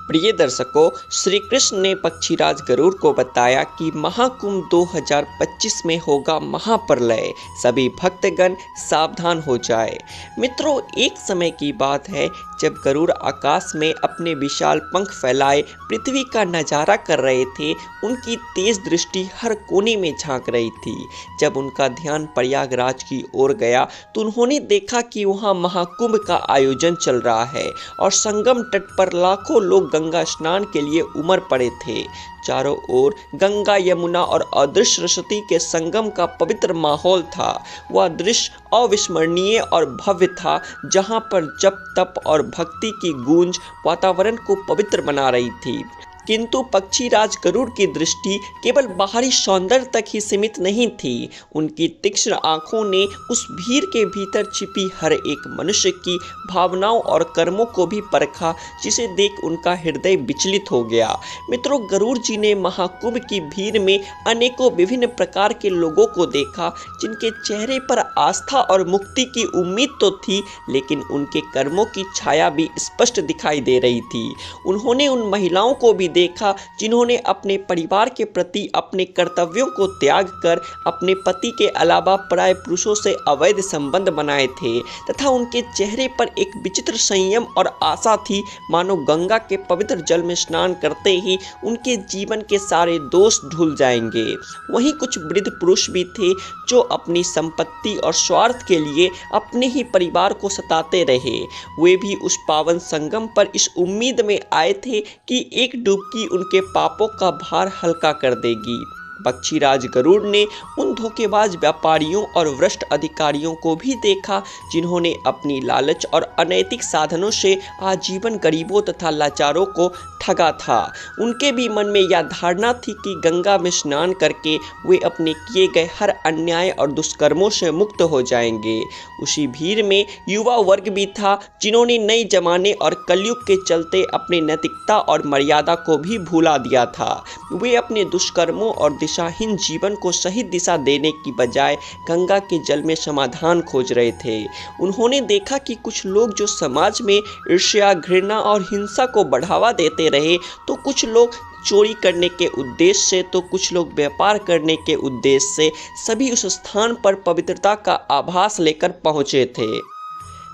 प्रिय दर्शकों, श्री कृष्ण ने पक्षीराज गरुड़ को बताया कि महाकुंभ 2025 में होगा महाप्रलय, सभी भक्तगण सावधान हो जाए। मित्रों, एक समय की बात है जब गरुड़ आकाश में अपने विशाल पंख फैलाए पृथ्वी का नजारा कर रहे थे। उनकी तेज दृष्टि हर कोने में झांक रही थी। जब उनका ध्यान प्रयागराज की ओर गया तो उन्होंने देखा कि वहां महाकुंभ का आयोजन चल रहा है और संगम तट पर लाखों लोग गंगा स्नान के लिए उमड़ पड़े थे। चारों ओर गंगा, यमुना और अदृश्य सरस्वती के संगम का पवित्र माहौल था। वह दृश्य अविस्मरणीय और भव्य था, जहां पर जप, तप और भक्ति की गूंज वातावरण को पवित्र बना रही थी। किंतु पक्षीराज गरुड़ की दृष्टि केवल बाहरी सौंदर्य तक ही सीमित नहीं थी। उनकी तीक्ष्ण आंखों ने उस भीड़ के भीतर छिपी हर एक मनुष्य की भावनाओं और कर्मों को भी परखा, जिसे देख उनका हृदय विचलित हो गया। मित्रों, गरुड़ जी ने महाकुंभ की भीड़ में अनेकों विभिन्न प्रकार के लोगों को देखा, जिनके चेहरे पर आस्था और मुक्ति की उम्मीद तो थी, लेकिन उनके कर्मों की छाया भी स्पष्ट दिखाई दे रही थी। उन्होंने उन महिलाओं को भी देखा जिन्होंने अपने परिवार के प्रति अपने कर्तव्यों को त्याग कर अपने पति के अलावा पराये पुरुषों से अवैध संबंध बनाए थे, तथा उनके चेहरे पर एक विचित्र संयम और आशा थी, मानो गंगा के पवित्र जल में स्नान करते ही उनके जीवन के सारे दोष धुल जाएंगे। वहीं कुछ वृद्ध पुरुष भी थे जो अपनी संपत्ति और स्वार्थ के लिए अपने ही परिवार को सताते रहे। वे भी उस पावन संगम पर इस उम्मीद में आए थे कि एक डुबकी उनके पापों का भार हल्का कर देगी। पक्षीराज गरुड़ ने उन धोखेबाज व्यापारियों और भ्रष्ट अधिकारियों को भी देखा, जिन्होंने अपनी लालच और अनैतिक साधनों से आजीवन गरीबों तथा लाचारों को ठगा था। उनके भी मन में यह धारणा थी कि गंगा में स्नान करके वे अपने किए गए हर अन्याय और दुष्कर्मों से मुक्त हो जाएंगे। उसी भीड़ में युवा वर्ग भी था, जिन्होंने नए जमाने और कलयुग के चलते अपने नैतिकता और मर्यादा को भी भुला दिया था। वे अपने दुष्कर्मों और दिशाहीन जीवन को सही दिशा देने की बजाय गंगा के जल में समाधान खोज रहे थे। उन्होंने देखा कि कुछ लोग जो समाज में ईर्ष्या, घृणा और हिंसा को बढ़ावा देते रहे, तो कुछ लोग चोरी करने के उद्देश्य से, तो कुछ लोग व्यापार करने के उद्देश्य से सभी उस स्थान पर पवित्रता का आभास लेकर पहुंचे थे।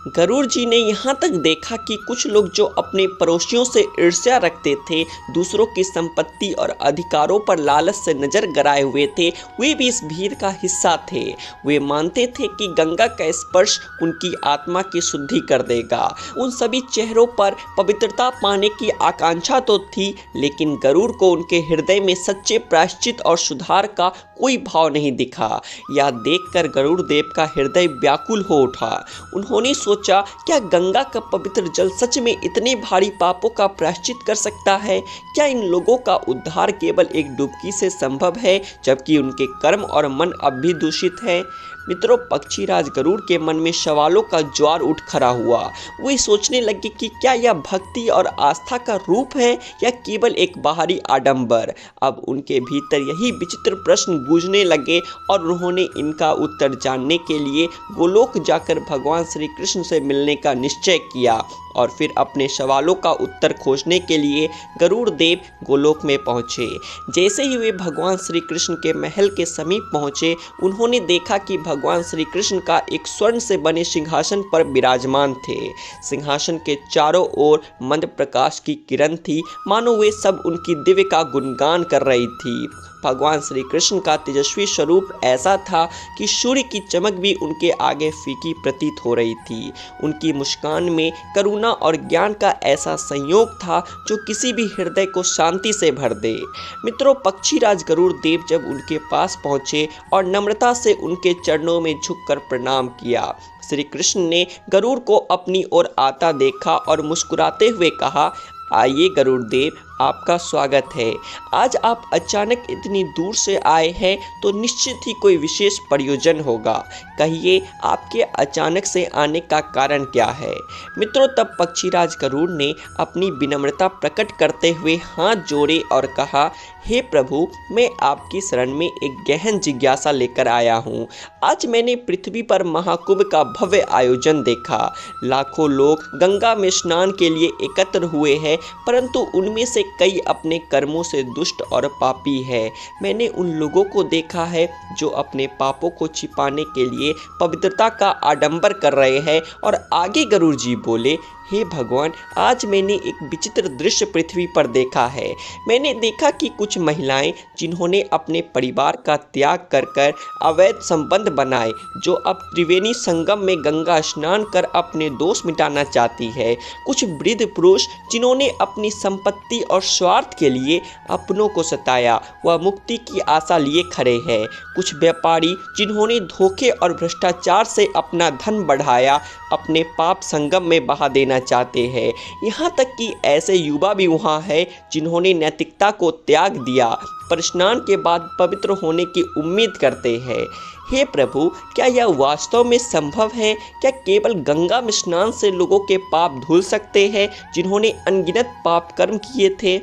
गरुड़ जी ने यहाँ तक देखा कि कुछ लोग जो अपने पड़ोसियों से ईर्ष्या रखते थे, दूसरों की संपत्ति और अधिकारों पर लालच से नजर गड़ाए हुए थे, वे भी इस भीड़ का हिस्सा थे। वे मानते थे कि गंगा का स्पर्श उनकी आत्मा की शुद्धि कर देगा। उन सभी चेहरों पर पवित्रता पाने की आकांक्षा तो थी, लेकिन गरुड़ को उनके हृदय में सच्चे प्रायश्चित और सुधार का कोई भाव नहीं दिखा। यह देखकर गरुड़ देव का हृदय व्याकुल हो उठा। उन्होंने सोचा, क्या गंगा का पवित्र जल सच में इतने भारी पापों का प्रायश्चित कर सकता है? क्या इन लोगों का उद्धार केवल एक डुबकी से संभव है, जबकि उनके कर्म और मन अब भी दूषित है? मित्रों, पक्षीराज गरुड़ के मन में सवालों का ज्वार उठ खड़ा हुआ। वे सोचने लगे कि क्या यह भक्ति और आस्था का रूप है या केवल एक बाहरी आडंबर। अब उनके भीतर यही विचित्र प्रश्न गूंजने लगे और उन्होंने इनका उत्तर जानने के लिए गोलोक जाकर भगवान श्री कृष्ण से मिलने का निश्चय किया और फिर अपने सवालों का उत्तर खोजने के लिए गरुड़ देव गोलोक में पहुँचे। जैसे ही वे भगवान श्री कृष्ण के महल के समीप पहुँचे, उन्होंने देखा कि भगवान श्री कृष्ण का एक स्वर्ण से बने सिंहासन पर विराजमान थे। सिंहासन के चारों ओर मंद प्रकाश की किरण थी, मानो वे सब उनकी दिव्य का गुणगान कर रही थी। भगवान श्री कृष्ण का तेजस्वी स्वरूप ऐसा था कि सूर्य की चमक भी उनके आगे फीकी प्रतीत हो रही थी। उनकी मुस्कान में करुणा और ज्ञान का ऐसा संयोग था जो किसी भी हृदय को शांति से भर दे। मित्रों, पक्षीराज गरुड़ देव जब उनके पास पहुंचे और नम्रता से उनके चरणों में झुककर प्रणाम किया। श्री कृष्ण ने गरुड़ को अपनी ओर आता देखा और मुस्कुराते हुए कहा, आइए गरुड़ देव, आपका स्वागत है। आज आप अचानक इतनी दूर से आए हैं तो निश्चित ही कोई विशेष प्रयोजन होगा। कहिए आपके अचानक से आने का कारण क्या है? मित्रों, तब पक्षीराज गरुड़ ने अपनी विनम्रता प्रकट करते हुए हाथ जोड़े और कहा, हे प्रभु, मैं आपकी शरण में एक गहन जिज्ञासा लेकर आया हूँ। आज मैंने पृथ्वी पर महाकुंभ का भव्य आयोजन देखा। लाखों लोग गंगा में स्नान के लिए एकत्र हुए हैं, परंतु उनमें से कई अपने कर्मों से दुष्ट और पापी है। मैंने उन लोगों को देखा है जो अपने पापों को छिपाने के लिए पवित्रता का आडंबर कर रहे हैं। और आगे गरुड़ जी बोले, हे भगवान, आज मैंने एक विचित्र दृश्य पृथ्वी पर देखा है। मैंने देखा कि कुछ महिलाएं जिन्होंने अपने परिवार का त्याग कर कर अवैध संबंध बनाए, जो अब त्रिवेणी संगम में गंगा स्नान कर अपने दोष मिटाना चाहती है। कुछ वृद्ध पुरुष जिन्होंने अपनी संपत्ति और स्वार्थ के लिए अपनों को सताया, वह मुक्ति की आशा लिए खड़े हैं। कुछ व्यापारी जिन्होंने धोखे और भ्रष्टाचार से अपना धन बढ़ाया, अपने पाप संगम में बहा देना चाहते हैं। यहाँ तक कि ऐसे युवा भी वहाँ हैं जिन्होंने नैतिकता को त्याग दिया, पर स्नान के बाद पवित्र होने की उम्मीद करते हैं। हे प्रभु, क्या यह वास्तव में संभव है? क्या केवल गंगा में स्नान से लोगों के पाप धुल सकते हैं जिन्होंने अनगिनत पाप कर्म किए थे?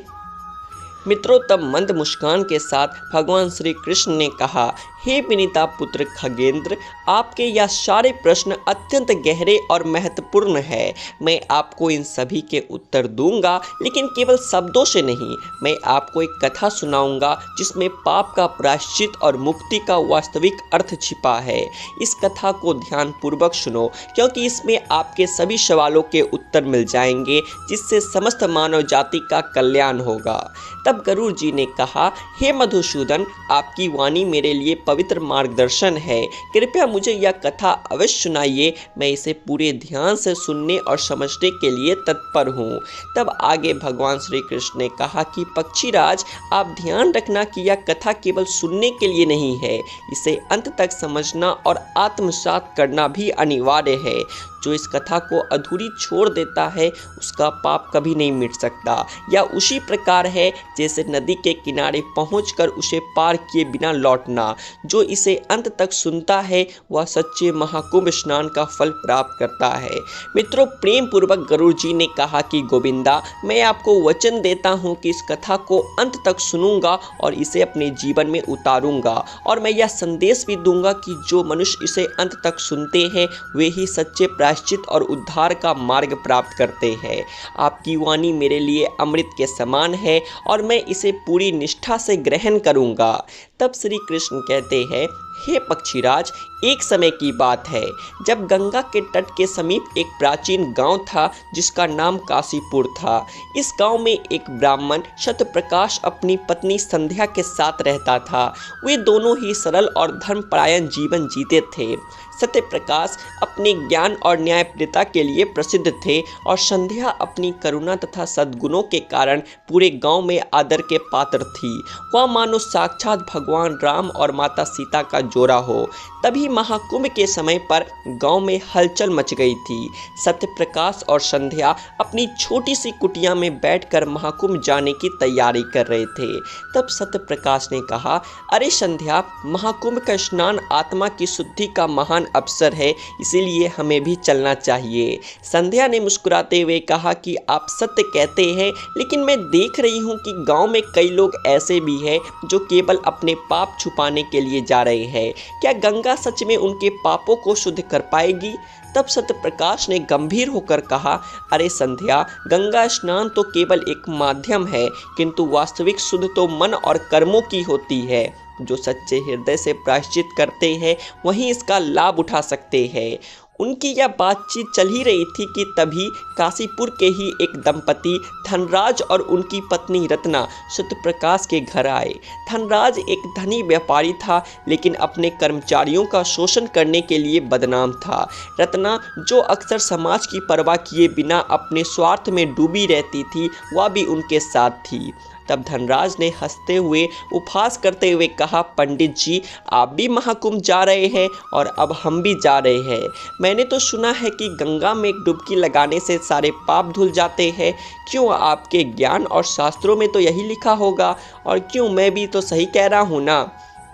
मित्रों, तब मंद मुस्कान के साथ भगवान श्री कृष्ण ने कहा, हे विनीता पुत्र खगेंद्र, आपके यह सारे प्रश्न अत्यंत गहरे और महत्वपूर्ण है। मैं आपको इन सभी के उत्तर दूंगा, लेकिन केवल शब्दों से नहीं। मैं आपको एक कथा सुनाऊंगा जिसमें पाप का प्रायश्चित और मुक्ति का वास्तविक अर्थ छिपा है। इस कथा को ध्यानपूर्वक सुनो, क्योंकि इसमें आपके सभी सवालों के उत्तर मिल जाएंगे, जिससे समस्त मानव जाति का कल्याण होगा। तब गरुड़ जी ने कहा, हे मधुसूदन, आपकी वाणी मेरे लिए पवित्र मार्गदर्शन है। कृपया मुझे यह कथा अवश्य सुनाइए। मैं इसे पूरे ध्यान से सुनने और समझने के लिए तत्पर हूँ। तब आगे भगवान श्री कृष्ण ने कहा कि पक्षीराज, आप ध्यान रखना कि यह कथा केवल सुनने के लिए नहीं है, इसे अंत तक समझना और आत्मसात करना भी अनिवार्य है। जो इस कथा को अधूरी छोड़ देता है, उसका पाप कभी नहीं मिट सकता। यह उसी प्रकार है जैसे नदी के किनारे पहुंचकर उसे पार किए बिना लौटना। जो इसे अंत तक सुनता है, वह सच्चे महाकुंभ स्नान का फल प्राप्त करता है। मित्रों, प्रेम पूर्वक गरुड़ जी ने कहा कि गोविंदा, मैं आपको वचन देता हूँ कि इस कथा को अंत तक सुनूंगा और इसे अपने जीवन में उतारूंगा। और मैं यह संदेश भी दूंगा कि जो मनुष्य इसे अंत तक सुनते हैं, वे ही सच्चे प्रायश्चित और उद्धार का मार्ग प्राप्त करते हैं। आपकी वाणी मेरे लिए अमृत के समान है और मैं इसे पूरी निष्ठा से ग्रहण करूंगा। तब श्री कृष्ण कहते हैं, हे पक्षीराज, एक समय की बात है जब गंगा के तट के समीप एक प्राचीन गांव था जिसका नाम काशीपुर था। इस गांव में एक ब्राह्मण सत्यप्रकाश अपनी पत्नी संध्या के साथ रहता था। वे दोनों ही सरल और धर्मपरायण जीवन जीते थे। सत्यप्रकाश अपने ज्ञान और न्यायप्रियता के लिए प्रसिद्ध थे और संध्या अपनी करुणा तथा सद्गुणों के कारण पूरे गांव में आदर के पात्र थी। वह मानो साक्षात भगवान राम और माता सीता का जोड़ा हो। तभी महाकुंभ के समय पर गांव में हलचल मच गई थी। सत्यप्रकाश और संध्या अपनी छोटी सी कुटिया में बैठकर महाकुंभ जाने की तैयारी कर रहे थे। तब सत्यप्रकाश ने कहा, अरे संध्या, महाकुंभ का स्नान आत्मा की शुद्धि का महान अवसर है, इसीलिए हमें भी चलना चाहिए। संध्या ने मुस्कुराते हुए कहा कि आप सत्य कहते हैं, लेकिन मैं देख रही हूँ कि गांव में कई लोग ऐसे भी हैं जो केवल अपने पाप छुपाने के लिए जा रहे हैं। क्या गंगा सच में उनके पापों को शुद्ध कर पाएगी? तब सत्यप्रकाश ने गंभीर होकर कहा, अरे संध्या, गंगा स्नान तो केवल एक माध्यम है, किंतु वास्तविक शुद्ध तो मन और कर्मों की होती है। जो सच्चे हृदय से प्रायश्चित करते हैं, वही इसका लाभ उठा सकते हैं। उनकी यह बातचीत चल ही रही थी कि तभी काशीपुर के ही एक दंपति धनराज और उनकी पत्नी रत्ना सत्यप्रकाश के घर आए। धनराज एक धनी व्यापारी था, लेकिन अपने कर्मचारियों का शोषण करने के लिए बदनाम था। रत्ना, जो अक्सर समाज की परवाह किए बिना अपने स्वार्थ में डूबी रहती थी, वह भी उनके साथ थी। तब धनराज ने हंसते हुए उपहास करते हुए कहा, पंडित जी, आप भी महाकुंभ जा रहे हैं और अब हम भी जा रहे हैं। मैंने तो सुना है कि गंगा में एक डुबकी लगाने से सारे पाप धुल जाते हैं। क्यों, आपके ज्ञान और शास्त्रों में तो यही लिखा होगा, और क्यों, मैं भी तो सही कह रहा हूँ ना।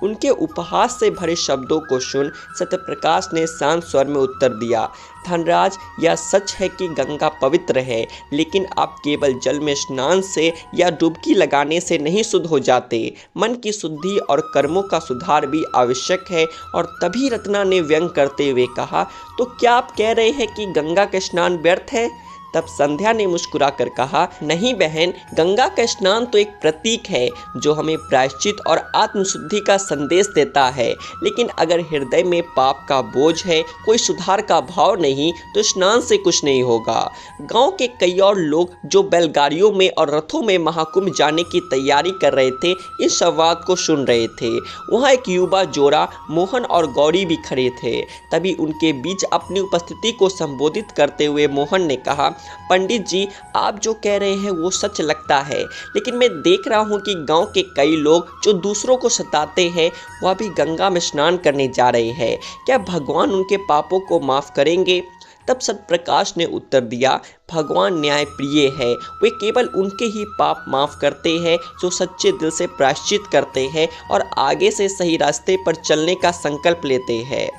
उनके उपहास से भरे शब्दों को सुन सत्यप्रकाश ने शांत स्वर में उत्तर दिया, धनराज, यह सच है कि गंगा पवित्र है, लेकिन आप केवल जल में स्नान से या डुबकी लगाने से नहीं शुद्ध हो जाते। मन की शुद्धि और कर्मों का सुधार भी आवश्यक है। और तभी रत्ना ने व्यंग करते हुए कहा, तो क्या आप कह रहे हैं कि गंगा का स्नान व्यर्थ है? तब संध्या ने मुस्कुराकर कहा, नहीं बहन, गंगा का स्नान तो एक प्रतीक है जो हमें प्रायश्चित और आत्मशुद्धि का संदेश देता है। लेकिन अगर हृदय में पाप का बोझ है, कोई सुधार का भाव नहीं, तो स्नान से कुछ नहीं होगा। गांव के कई और लोग जो बैलगाड़ियों में और रथों में महाकुंभ जाने की तैयारी कर रहे थे, इस संवाद को सुन रहे थे। वहाँ एक युवा जोड़ा मोहन और गौरी भी खड़े थे। तभी उनके बीच अपनी उपस्थिति को संबोधित करते हुए मोहन ने कहा, पंडित जी, आप जो कह रहे हैं वो सच लगता है, लेकिन मैं देख रहा हूँ कि गांव के कई लोग जो दूसरों को सताते हैं, वह भी गंगा में स्नान करने जा रहे हैं। क्या भगवान उनके पापों को माफ़ करेंगे? तब सत्यप्रकाश ने उत्तर दिया, भगवान न्याय प्रिय है। वे केवल उनके ही पाप माफ़ करते हैं जो सच्चे दिल से प्रायश्चित करते हैं और आगे से सही रास्ते पर चलने का संकल्प लेते हैं।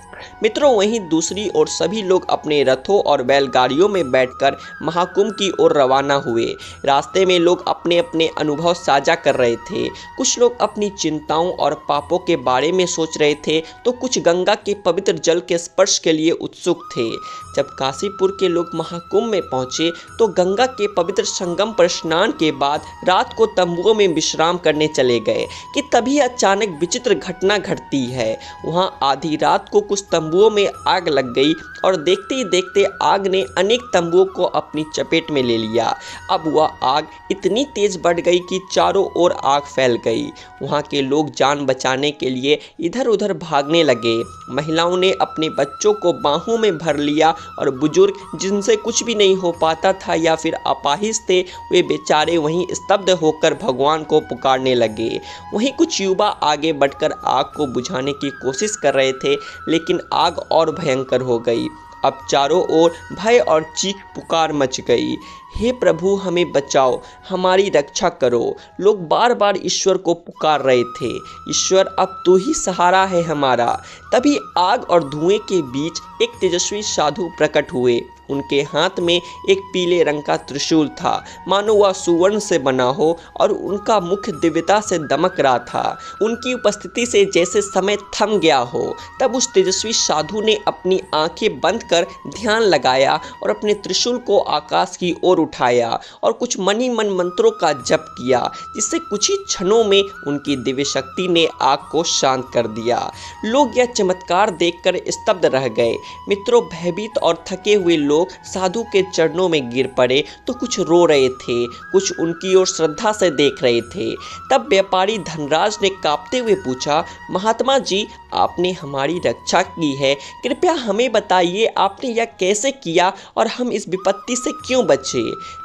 मित्रों, वहीं दूसरी ओर सभी लोग अपने रथों और बैलगाड़ियों में बैठकर महाकुंभ की ओर रवाना हुए। रास्ते में लोग अपने अपने अनुभव साझा कर रहे थे। कुछ लोग अपनी चिंताओं और पापों के बारे में सोच रहे थे, तो कुछ गंगा के पवित्र जल के स्पर्श के लिए उत्सुक थे। जब काशीपुर के लोग महाकुंभ में पहुंचे तो गंगा के पवित्र संगम पर स्नान के बाद रात को तंबुओं में विश्राम करने चले गए कि तभी अचानक विचित्र घटना घटती है। वहां आधी रात को कुछ तंबुओं में आग लग गई और देखते ही देखते आग ने अनेक तंबुओं को अपनी चपेट में ले लिया। अब वह आग इतनी तेज बढ़ गई कि चारों ओर आग फैल गई। वहाँ के लोग जान बचाने के लिए इधर उधर भागने लगे। महिलाओं ने अपने बच्चों को बाहों में भर लिया और बुजुर्ग जिनसे कुछ भी नहीं हो पाता था या फिर अपाहिज थे, वे बेचारे वहीं स्तब्ध होकर भगवान को पुकारने लगे। वहीं कुछ युवा आगे बढ़कर आग को बुझाने की कोशिश कर रहे थे, लेकिन आग और भयंकर हो गई। अब चारों ओर भय और चीख पुकार मच गई। हे प्रभु, हमें बचाओ, हमारी रक्षा करो। लोग बार बार ईश्वर को पुकार रहे थे, ईश्वर अब तू ही सहारा है हमारा। तभी आग और धुएं के बीच एक तेजस्वी साधु प्रकट हुए। उनके हाथ में एक पीले रंग का त्रिशूल था, मानो वह सुवर्ण से बना हो, और उनका मुख दिव्यता से दमक रहा था। उनकी उपस्थिति से जैसे समय थम गया हो। तब उस तेजस्वी साधु ने अपनी आंखें बंद कर ध्यान लगाया और अपने त्रिशूल को आकाश की ओर उठाया और कुछ मनी मन मंत्रों का जप किया, जिससे कुछ ही क्षणों में उनकी दिव्य शक्ति ने आग को शांत कर दिया। लोग यह चमत्कार देखकर स्तब्ध रह गए। मित्रों, भयभीत और थके हुए लोग साधु के चरणों में गिर पड़े तो कुछ रो रहे थे, कुछ उनकी ओर श्रद्धा से देख रहे थे। तब व्यापारी धनराज ने कांपते हुए पूछा, महात्मा जी, आपने हमारी रक्षा की है, कृपया हमें बताइए आपने यह कैसे किया और हम इस विपत्ति से क्यों बचे?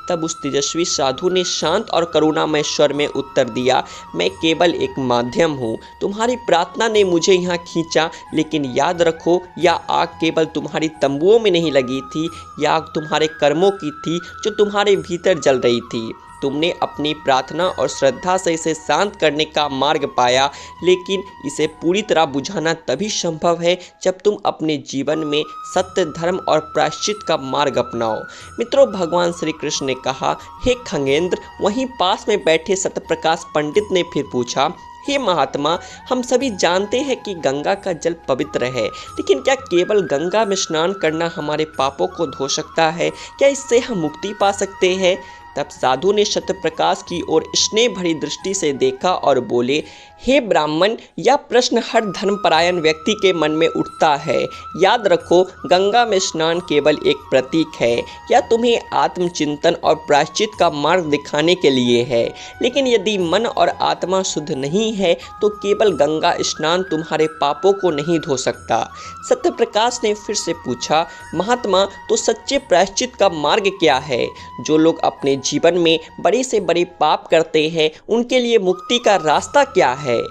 तब उस तेजस्वी साधु ने शांत और करुणामय स्वर में उत्तर दिया, मैं केवल एक माध्यम हूँ। तुम्हारी प्रार्थना ने मुझे यहाँ खींचा, लेकिन याद रखो, यह आग केवल तुम्हारी तंबुओं में नहीं लगी थी, यह आग तुम्हारे कर्मों की थी जो तुम्हारे भीतर जल रही थी। तुमने अपनी प्रार्थना और श्रद्धा से इसे शांत करने का मार्ग पाया, लेकिन इसे पूरी तरह बुझाना तभी संभव है जब तुम अपने जीवन में सत्य, धर्म और प्रायश्चित का मार्ग अपनाओ। मित्रों, भगवान श्री कृष्ण ने कहा, हे खगेंद्र। वहीं पास में बैठे सत्यप्रकाश पंडित ने फिर पूछा, हे महात्मा, हम सभी जानते हैं कि गंगा का जल पवित्र है, लेकिन क्या केवल गंगा में स्नान करना हमारे पापों को धो सकता है? क्या इससे हम मुक्ति पा सकते हैं? तब साधु ने सत्यप्रकाश की ओर स्नेह भरी दृष्टि से देखा और बोले, हे ब्राह्मण, यह प्रश्न हर धर्मपरायण व्यक्ति के मन में उठता है। याद रखो, गंगा में स्नान केवल एक प्रतीक है, यह तुम्हें आत्मचिंतन और प्रायश्चित का मार्ग दिखाने के लिए है। लेकिन यदि मन और आत्मा शुद्ध नहीं है तो केवल गंगा स्नान तुम्हारे पापों को नहीं धो सकता। सत्यप्रकाश ने फिर से पूछा, महात्मा, तो सच्चे प्रायश्चित का मार्ग क्या है? जो लोग अपने जीवन में बड़े से बड़े पाप करते हैं, उनके लिए मुक्ति का रास्ता क्या है?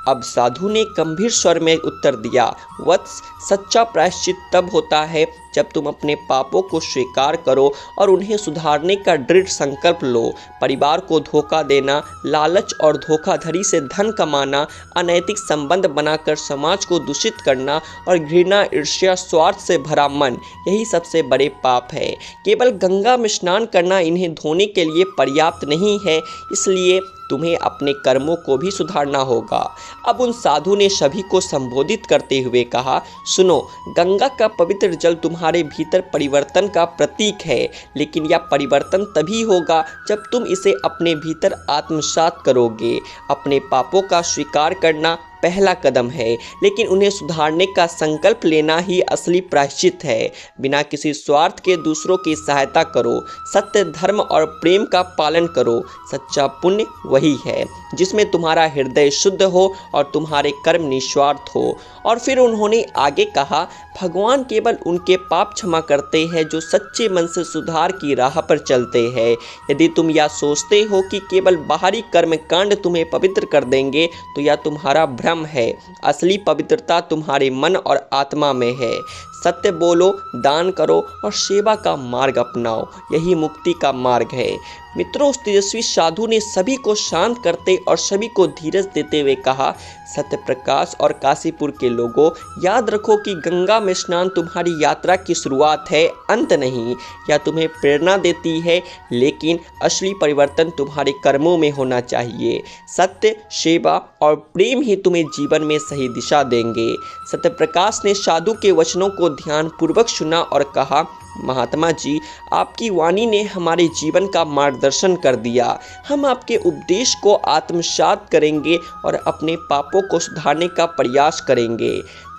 अब साधु ने गंभीर स्वर में उत्तर दिया, वत्स, सच्चा प्रायश्चित तब होता है जब तुम अपने पापों को स्वीकार करो और उन्हें सुधारने का दृढ़ संकल्प लो। परिवार को धोखा देना, लालच और धोखाधड़ी से धन कमाना, अनैतिक संबंध बनाकर समाज को दूषित करना और घृणा, ईर्ष्या, स्वार्थ से भरा मन, यही सबसे बड़े पाप है। केवल गंगा में स्नान करना इन्हें धोने के लिए पर्याप्त नहीं है, इसलिए तुम्हें अपने कर्मों को भी सुधारना होगा। अब उन साधु ने सभी को संबोधित करते हुए कहा, सुनो, गंगा का पवित्र जल तुम्हारे भीतर परिवर्तन का प्रतीक है, लेकिन यह परिवर्तन तभी होगा जब तुम इसे अपने भीतर आत्मसात करोगे। अपने पापों का स्वीकार करना पहला कदम है, लेकिन उन्हें सुधारने का संकल्प लेना ही असली प्रायश्चित है। बिना किसी स्वार्थ के दूसरों की सहायता करो, सत्य, धर्म और प्रेम का पालन करो। सच्चा पुण्य वही है जिसमें तुम्हारा हृदय शुद्ध हो और तुम्हारे कर्म निस्वार्थ हो। और फिर उन्होंने आगे कहा, भगवान केवल उनके पाप क्षमा करते हैं जो सच्चे मन से सुधार की राह पर चलते हैं। यदि तुम यह सोचते हो कि केवल बाहरी कर्म कांड तुम्हें पवित्र कर देंगे तो यह तुम्हारा भ्रम है। असली पवित्रता तुम्हारे मन और आत्मा में है। सत्य बोलो, दान करो और सेवा का मार्ग अपनाओ, यही मुक्ति का मार्ग है। मित्रों, उस तेजस्वी साधु ने सभी को शांत करते और सभी को धीरज देते हुए कहा, सत्य प्रकाश और काशीपुर के लोगों, याद रखो कि गंगा में स्नान तुम्हारी यात्रा की शुरुआत है, अंत नहीं। यह तुम्हें प्रेरणा देती है, लेकिन असली परिवर्तन तुम्हारे कर्मों में होना चाहिए। सत्य, सेवा और प्रेम ही तुम्हें जीवन में सही दिशा देंगे। सत्य प्रकाश ने साधु के वचनों को ध्यानपूर्वक सुना और कहा, महात्मा जी, आपकी वाणी ने हमारे जीवन का मार्गदर्शन कर दिया। हम आपके उपदेश को आत्मसात करेंगे और अपने पापों को सुधारने का प्रयास करेंगे।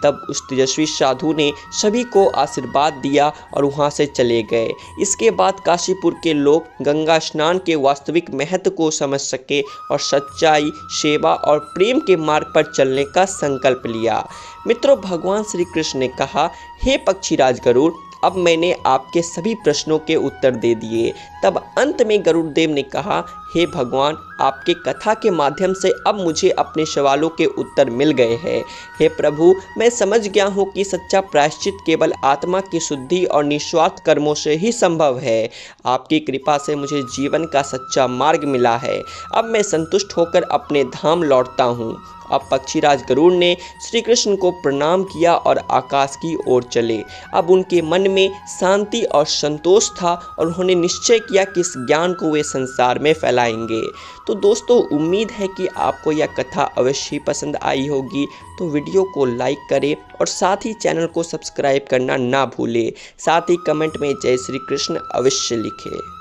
तब उस तेजस्वी साधु ने सभी को आशीर्वाद दिया और वहां से चले गए। इसके बाद काशीपुर के लोग गंगा स्नान के वास्तविक महत्व को समझ सके और सच्चाई, सेवा और प्रेम के मार्ग पर चलने का संकल्प लिया। मित्रों, भगवान श्री कृष्ण ने कहा, हे पक्षीराज गरुड़, अब मैंने आपके सभी प्रश्नों के उत्तर दे दिए। तब अंत में गरुड़देव ने कहा, हे भगवान, आपके कथा के माध्यम से अब मुझे अपने सवालों के उत्तर मिल गए हैं। हे प्रभु, मैं समझ गया हूँ कि सच्चा प्रायश्चित केवल आत्मा की शुद्धि और निस्वार्थ कर्मों से ही संभव है। आपकी कृपा से मुझे जीवन का सच्चा मार्ग मिला है। अब मैं संतुष्ट होकर अपने धाम लौटता हूँ। अब पक्षीराज गरुड़ ने श्री कृष्ण को प्रणाम किया और आकाश की ओर चले। अब उनके मन में शांति और संतोष था और उन्होंने निश्चय किया कि इस ज्ञान को वे संसार में फैलाएंगे। तो दोस्तों, उम्मीद है कि आपको यह कथा अवश्य ही पसंद आई होगी। तो वीडियो को लाइक करें और साथ ही चैनल को सब्सक्राइब करना ना भूलें। साथ ही कमेंट में जय श्री कृष्ण अवश्य लिखें।